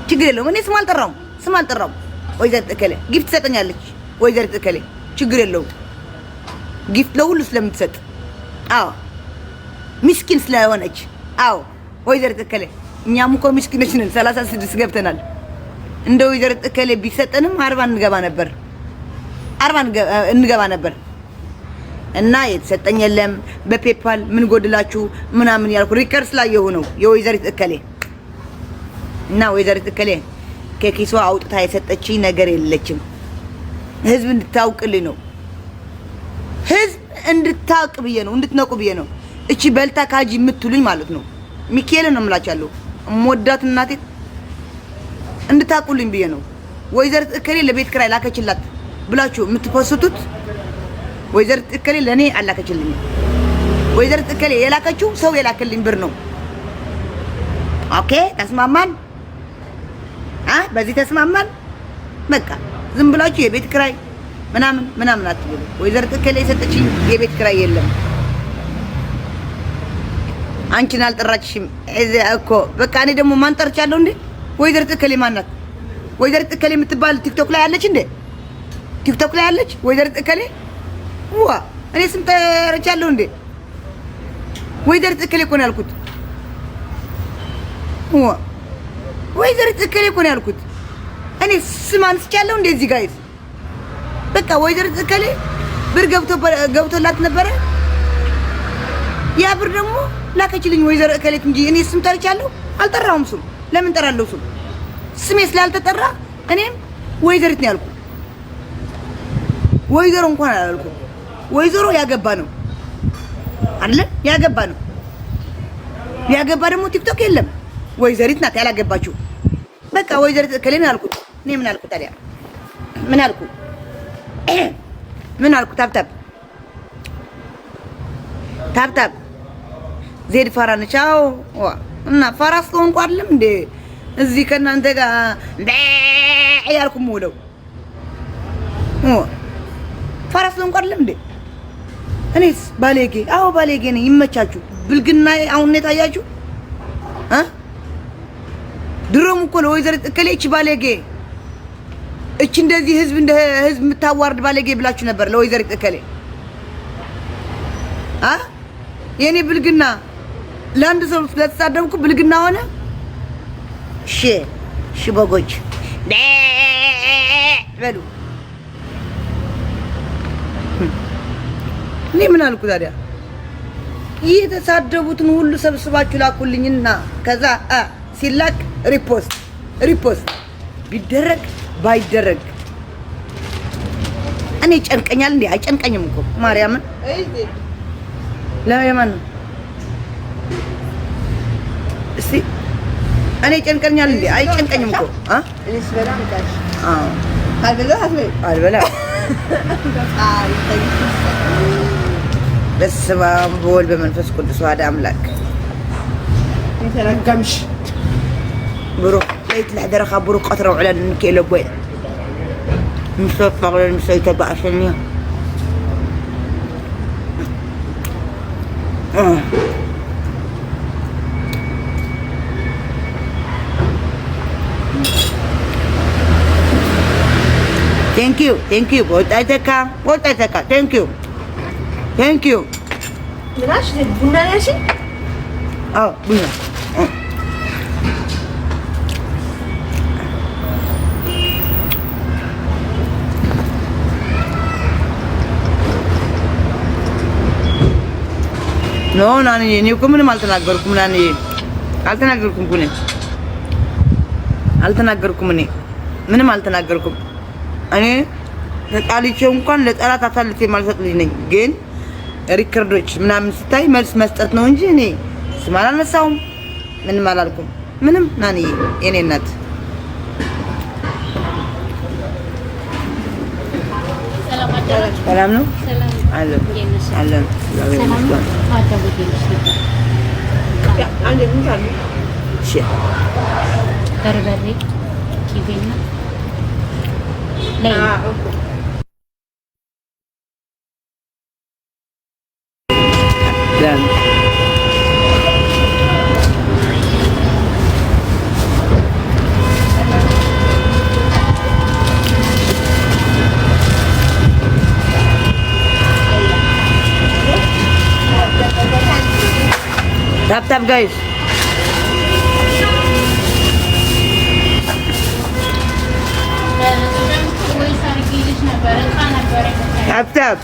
ችግር የለውም። እኔ ስም አልጠራውም። ወይዘሪት እከሌ ጊፍት ትሰጠኛለች። ወይዘሪት እከሌ ችግር የለውም። ጊፍት ለሁሉ ስለምትሰጥ አዎ ምስኪን ስለሆነች አዎ ወይዘሪት እከሌ እኛም እኮ ምስኪኖች ነን። 36 ገብተናል። እንደ ወይዘሪት እከሌ ቢሰጠንም 40 እንገባ ነበር። እና የተሰጠኝ የለም በፔፓል ምን ጎድላችሁ ምናምን ያልኩ ሪከርስ ላይ የሆነው የወይዘሪት እከሌ እና ወይዘሪት እከሌ ከኪሷ አውጥታ የሰጠችኝ ነገር የለችም። ህዝብ እንድታውቅልኝ ነው። ህዝብ እንድታውቅ ብዬ ነው፣ እንድትነቁ ብዬ ነው። እቺ በልታ ካጂ የምትሉኝ ማለት ነው። ሚካኤል ነው የምላቻለሁ። እምወዳት እናቴ እንድታውቁልኝ ብዬ ነው። ወይዘሪት እከሌ ለቤት ክራይ ላከችላት ብላችሁ የምትፖስቱት ወይዘሪት እከሌ ለኔ አላከችልኝ። ወይዘሪት እከሌ የላከችው ሰው የላከልኝ ብር ነው። ኦኬ ተስማማን? በዚህ ተስማማን። በቃ ዝም ብላችሁ የቤት ክራይ ምናምን አትበሉ። ወይዘሪት እከሌ የሰጠችኝ የቤት ክራይ የለም። አንቺን አልጠራችሽም እኮ በቃ እኔ ደግሞ ማን ጠርቻለሁ እንዴ? ወይዘሪት እከሌ ማናት? ወይዘሪት እከሌ የምትባል ቲክቶክ ላይ አለች እንዴ? ቲክቶክ ላይ አለች ወይዘሪት እከሌ? እኔ ስም ጠርቻለሁ እንዴ? ወይዘሪት እከሌ እኮ ነው ያልኩት። ወይዘሪት እከሌ እኮ ነው ያልኩት። እኔ ስም አንስቻለሁ እንዴ እዚህ ጋይስ? በቃ ወይዘሪት እከሌ ብር ገብቶላት ነበረ። ያ ብር ደግሞ ላከችልኝ ወይዘሪት እከሌ እንጂ እኔ ስም ጠርቻለሁ? አልጠራሁም። ስም ለምን ጠራለሁ? ስሜ ስላልተጠራ እኔም ወይዘሪት ነው ያልኩት። ወይዘሮ እንኳን አላልኩም። ወይዘሮ ያገባ ነው አይደለ? ያገባ ነው። ያገባ ደግሞ ቲክቶክ የለም። ወይዘሪት ናት ያላገባችው። በቃ ወይዘሪት እከሌ ነው ያልኩት። እኔ ምን አልኩት ታዲያ? ምን አልኩ? ታብታብ ዜድ ፋራ ነች። አዎ እና ፋራ ስለሆንኩ አይደለም እንዴ እዚህ ከእናንተ ጋር ያልኩ የምውለው? ፋራ ስለሆንኩ አይደለም እንዴ? እኔስ ባሌጌ? አዎ ባሌጌ ነኝ። ይመቻችሁ። ብልግና አሁን ነው የታያችሁ? ድሮም እኮ ለወይዘሪት እከሌ እቺ ባሌጌ እቺ እንደዚህ ህዝብ የምታዋርድ ባሌጌ ብላችሁ ነበር ለወይዘሪት እከሌ። የኔ ብልግና ለአንድ ሰው ስለተሳደብኩ ብልግና ሆነ? በጎች በሉ። እኔ ምን አልኩ ታዲያ? የተሳደቡትን ሁሉ ሰብስባችሁ ላኩልኝና ከዛ ሲላክ ሪፖስት ቢደረግ ባይደረግ እኔ ጨንቀኛል እንዴ? አይጨንቀኝም እኮ ማርያምን። ለማን ነው እስቲ እኔ ጨንቀኛል እንዴ? አይጨንቀኝም እኮ እኔስ በላም ታሽ አልበላ በስመ አብ ወወልድ በመንፈስ ቅዱስ አሐዱ አምላክ። የተረገምሽ ብሩክ ለይት ለሕደረኻ ብሩክ ቀትረ ውዕለን እንክእለ ቦይ ምሰት ጠቕለን ምሰይ ተባዕሸኒ ቴንክ ዩ ወጣይተካ ቴንክ ዩ ምናሽ ቡና ያሺ? አዎ ቡና ኖ ናኒ እኔ እኮ ምንም አልተናገርኩም። ናኒ አልተናገርኩም እኔ ምንም አልተናገርኩም። እኔ ተጣልቼው እንኳን ለጠላት አሳልፌ ማልሰጥ ልጅ ነኝ። ግን ሪከርዶች ምናምን ስታይ መልስ መስጠት ነው እንጂ እኔ ስም አላነሳውም፣ ምንም አላልኩም። ምንም ናኒ የኔ እናት ሰላም ነው አለን። በርበሬ ኪቤና ታፕ ጋይስ ታፕ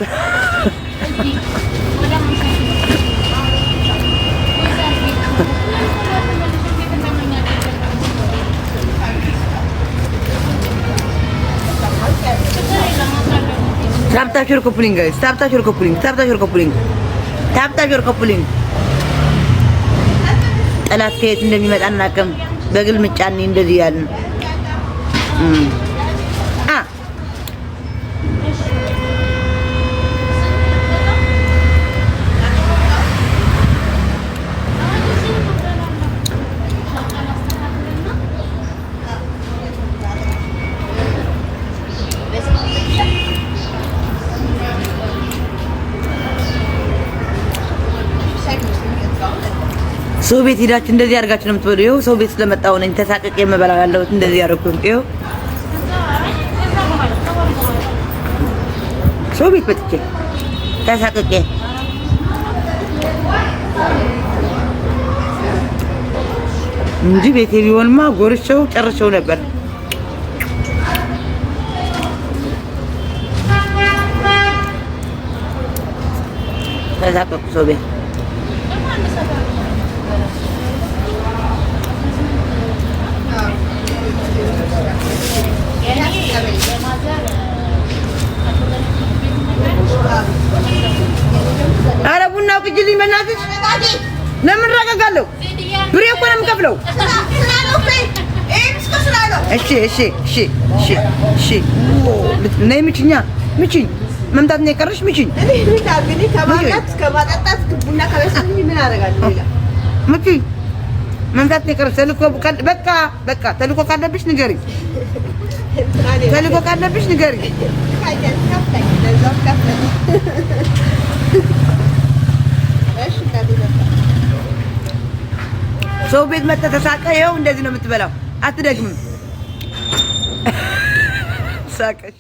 Tap your coupling guys. Tap your coupling. Tap your coupling. Tap your coupling. ጠላት ከየት እንደሚመጣ አናውቅም። በግል ምጫኔ እንደዚህ ያልን ሰው ቤት ሄዳችሁ እንደዚህ አድርጋችሁ ነው የምትበሉ። ይኸው ሰው ቤት ስለመጣሁ ነኝ ተሳቀቄ የምበላው ያለሁት እንደዚህ ያደረኩኝ። ይኸው ሰው ቤት መጥቼ ተሳቀቄ እንጂ ቤቴ ቢሆንማ ጎርቼው ጨርሼው ነበር። ተሳቀቁ ሰው ቤት ኧረ ቡናው ቅጅልኝ በእናትሽ። ለምን እረጋጋለሁ? ብሬ እኮ ነው የምከፍለው። እሺ እሺ እሺ እሺ እሺ ነይ ምችኛ ምችኝ። መምታት ነው የቀረሽ ምችኝ። ምችኝ መምታት ነው የቀረሽ። ተልኮ በቃ በቃ ተልኮ ካለብሽ ንገሪኝ። ተልኮ ካለብሽ ንገሪኝ። ሰው ቤት መጥተህ ተሳቀ። ይኸው እንደዚህ ነው የምትበላው። አትደግምም። ሳቀሽ